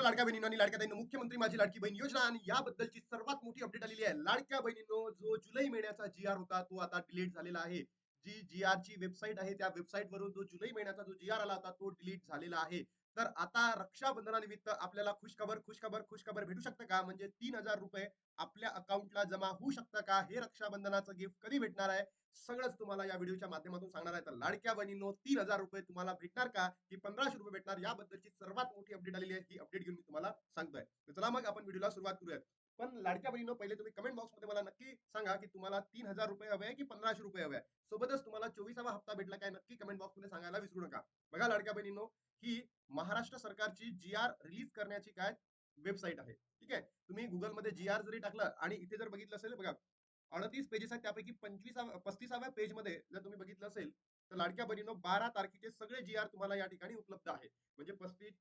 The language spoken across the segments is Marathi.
लाडक्या बहिणींनो आणि लाडक्या ताईंनो, मुख्यमंत्री माझी लाडकी बहीण योजना आणि याबद्दलची सर्वात मोठी अपडेट आलेली आहे. लाडक्या बहिणींनो, जो जुलै महिन्याचा जी-आर होता तो आता डिलीट झालेला आहे. जी जी-आरची वेबसाईट आहे त्या वेबसाईट वरून जो जुलै महिन्याचा जो जी-आर आला होता तो डिलीट झालेला आहे. तर आता रक्षाबंधनानिमित्त आपल्याला खुशखबर खुशखबर खुशखबर भेटू शकतं का? म्हणजे ₹3000 आपल्या अकाउंटला जमा होऊ शकतं का? हे रक्षाबंधनाचं गिफ्ट कधी भेटणार आहे? सगळंच तुम्हाला या व्हिडिओच्या माध्यमातून सांगणार आहे. तर लाडक्या बहिणींनो, ₹3000 तुम्हाला भेटणार का, की ₹1500 भेटणार, याबद्दलची सर्वात मोठी अपडेट आलेली आहे. ही अपडेट घेऊन मी तुम्हाला सांगतोय. तर चला मग आपण व्हिडिओला सुरुवात करूयात. पण लाडक्या बहिणींनो, पहिले तुम्ही कमेंट बॉक्समध्ये मला नक्की सांगा, की तुम्हाला ₹3000 हवे आहे की ₹1500 हवे आहे. सोबतच तुम्हाला 24वा हप्ता भेटला काय, नक्की कमेंट बॉक्समध्ये सांगायला विसरू नका. बघा लाडक्या बहिणींनो, ही महाराष्ट्र सरकारची जी-आर रिलीज करण्याची काय वेबसाईट आहे. ठीक आहे. तुम्ही गुगलमध्ये जी-आर जरी टाकलं आणि इथे जर बघितलं असेल बघा, 38 पेजेस आहेत. त्यापैकी 35व्या पेजमध्ये जर तुम्ही बघितलं असेल, तर लाडक्या बहिणींनो, 12 तारखेचे सगळे जी-आर तुम्हाला या ठिकाणी उपलब्ध आहे. म्हणजे 35,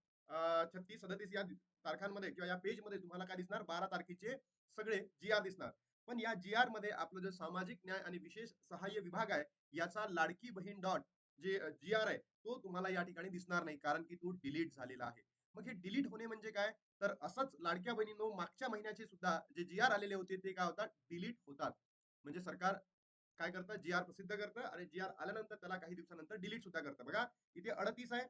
36, 37 या तारखांमध्ये किंवा या पेजमध्ये तुम्हाला काय दिसणार, 12 तारखेचे सगळे जी-आर दिसणार. पण या जी-आर मध्ये आपलं जे सामाजिक न्याय आणि विशेष सहाय्य विभाग आहे, याचा लाडकी बहीण डॉट जे जी-आर आहे, तो तुम्हाला या ठिकाणी दिसणार नाही, कारण की तो डिलीट झालेला आहे. मग हे डिलीट होणे म्हणजे काय? तर असंच लाडक्या बहिणींनो, मागच्या महिन्याचे सुद्धा जे जी-आर आलेले होते ते काय होतात, डिलीट होतात. म्हणजे सरकार काय करतं, जी-आर प्रसिद्ध करतं आणि जी-आर आल्यानंतर त्याला काही दिवसानंतर डिलीट सुद्धा करतं. बघा, इथे 38 आहे,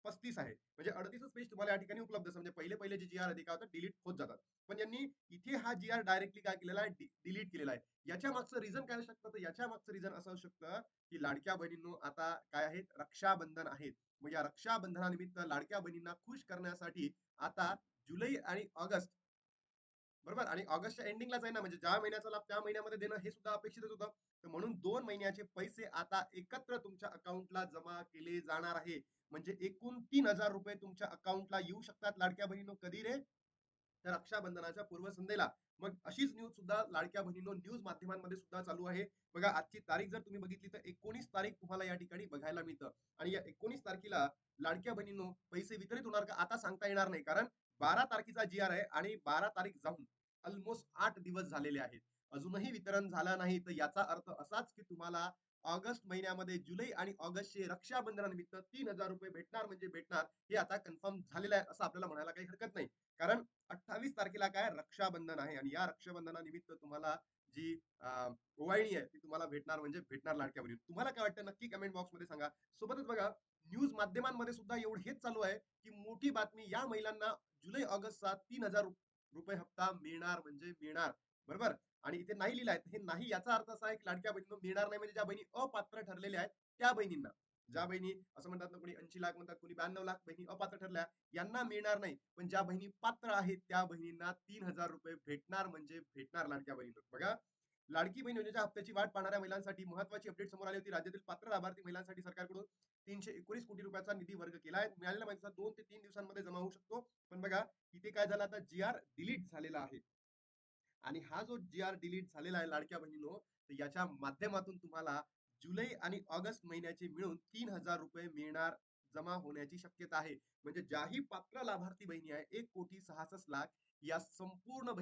35 आहे. म्हणजे 38च पेज तुम्हाला या ठिकाणी उपलब्ध असतं. म्हणजे पहिले जे जी-आर आहे काय होतात, डिलीट होत जातात. पण यांनी इथे हा जी-आर डायरेक्टली काय केलेला आहे, डिलीट केलेला आहे. याच्या मागचं रिझन काय असू शकतं? तर याच्या मागचं रिझन असं असू शकतं, की लाडक्या बहिणींनो, आता काय आहेत, रक्षाबंधन आहेत. मग या रक्षाबंधनानिमित्त लाडक्या बहिणींना खुश करण्यासाठी आता जुलै आणि ऑगस्ट, बरोबर, आणि ऑगस्टच्या एंडिंगलाच आहे ना, म्हणजे ज्या महिन्याचा लाभ त्या महिन्यामध्ये देणं हे सुद्धा अपेक्षितच होतं. तर म्हणून 2 महिन्याचे पैसे आता एकत्र तुमच्या अकाउंटला जमा केले जाणार आहे. म्हणजे एकूण ₹3000 तुमच्या अकाउंटला येऊ शकतात लाडक्या बहिणींनो. कधी रे? तर रक्षाबंधनाच्या पूर्वसंध्येला. मग अशीच न्यूज सुद्धा लाडक्या बहिणींनो न्यूज माध्यमांमध्ये सुद्धा चालू आहे. बघा, आजची तारीख जर तुम्ही बघितली तर 19 तारीख तुम्हाला या ठिकाणी बघायला मिळतं. आणि या 19 तारखेला लाडक्या बहिणींनो पैसे वितरित होणार का, आता सांगता येणार नाही. कारण 12 तारखेचा जी-आर आहे आणि 12 तारीख जाऊन ऑलमोस्ट 8 दिवस झालेले आहेत. अजूनही वितरण झालं नाही, तर याचा अर्थ असाच की तुम्हाला ऑगस्ट महिन्यामध्ये जुलै आणि ऑगस्टचे रक्षाबंधनानिमित्त ₹3000 भेटणार म्हणजे भेटणार. हे आता कन्फर्म झालेलं आहे, असं आपल्याला म्हणायला काही हरकत नाही. कारण 28 तारखेला काय रक्षाबंधन आहे आणि या रक्षाबंधनानिमित्त तुम्हाला जी ओवाळणी आहे ती तुम्हाला भेटणार म्हणजे भेटणार लाडक्या बहिणी. तुम्हाला काय वाटतं, नक्की कमेंट बॉक्समध्ये सांगा. सोबतच बघा, न्यूज माध्यमांमध्ये सुद्धा एवढं हेच चालू आहे, की मोठी बातमी, या महिलांना जुलै ऑगस्टचा ₹3000 हप्ता मिळणार म्हणजे मिळणार, बरोबर. आणि इथे नाही लिहिलं आहे, हे नाही याचा अर्थ असा आहे की लाडक्या बहिणींनो मिळणार नाही, म्हणजे ज्या बहिणी अपात्र ठरलेल्या आहेत त्या बहिणींना. ज्या बहिणी असं म्हणतात ना, कोणी 80 लाख म्हणतात, कोणी 92 लाख बहिणी अपात्र ठरल्या, यांना मिळणार नाही. पण ज्या बहिणी पात्र आहेत त्या बहिणींना ₹3000 भेटणार म्हणजे भेटणार लाडक्या बहिणींनो. बघा, लाडकी बहीण योजनेच्या हप्त्याची वाट पाहणाऱ्या महिलांसाठी महत्वाची अपडेट समोर आली होती. राज्यातील पात्र लाभार्थी महिलांसाठी सरकारकडून ₹319 कोटी निधी वर्ग केला आहे. मिळालेल्या माहितीचा 2 ते 3 दिवसांमध्ये जमा होऊ शकतो. पण बघा, इथे काय झालं, आता जी-आर डिलीट झालेला आहे. आणि हा जो जी-आर डिलीट झालेला आहे लाडक्या बहिणीनो, तर याच्या माध्यमातून तुम्हाला जुलै आणि ऑगस्ट महिन्याचे मिळून ₹3000 मिळणार, जमा होण्याची शक्यता आहे. म्हणजे ज्याही पात्र लाभार्थी बहिणी आहे, 1,66,00,000 या संपूर्ण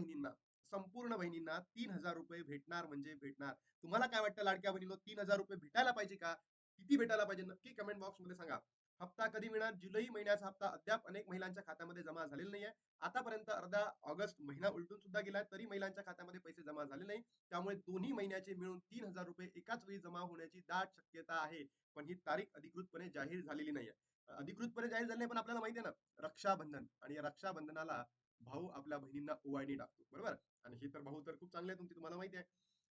बहिणींना ₹3000 भेटणार म्हणजे भेटणार. तुम्हाला काय वाटतं लाडक्या बहिणीनो, ₹3000 भेटायला पाहिजे का? किती भेटायला पाहिजे, नक्की कमेंट बॉक्समध्ये सांगा. हप्ता कधी मिळणार? जुलै महिन्याचा हप्ता अद्याप अनेक महिलांच्या खात्यामध्ये जमा झालेला नाहीये. आतापर्यंत अर्धा ऑगस्ट महिना उलटून सुद्धा गेलाय, तरी महिलांच्या खात्यामध्ये पैसे जमा झाले नाही. त्यामुळे दोन्ही महिन्याचे मिळून ₹3000 एकाच वेळी जमा होण्याची दाट शक्यता आहे. पण ही तारीख अधिकृतपणे जाहीर झालेली नाहीये. अधिकृतपणे जाहीर झाली नाही, पण आपल्याला माहिती आहे ना, रक्षाबंधन, आणि या रक्षाबंधनाला भाऊ आपल्या बहिणींना ओवाळणी टाकतो, बरोबर. आणि हे तर भाऊ तर खूप चांगले आहे तुमचे, तुम्हाला माहिती आहे.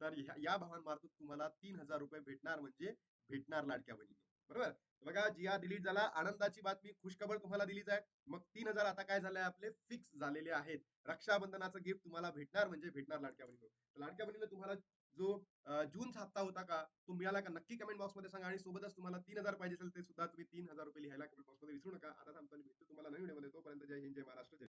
तर या भावांमार्फत तुम्हाला ₹3000 भेटणार म्हणजे भेटणार लाडक्या बहिणींनो, बरोबर. बघा, जी-आर डिलीट झाला, आनंदाची बातमी, खुशखबर तुम्हाला दिलीच आहे. मग 3000 आता काय झालंय, आपले फिक्स झालेले आहेत. रक्षाबंधनाचं गिफ्ट तुम्हाला भेटणार म्हणजे भेटणार लाडक्या बहिणीनो. लाडक्या बहिणीनो, तुम्हाला जो जूनचा हप्ता होता का, तो मिळाला का, नक्की कमेंट बॉक्समध्ये सांगा. आणि सोबतच तुम्हाला 3000 पाहिजे असेल, ते सुद्धा तुम्ही ₹3000 लिहायला कमेंट बॉक्समध्ये विसरू नका. आता थांबतो आणि भेटतो तुम्हाला नवीन व्हिडिओमध्ये. तोपर्यंत जय हिंद, जय महाराष्ट्र, जय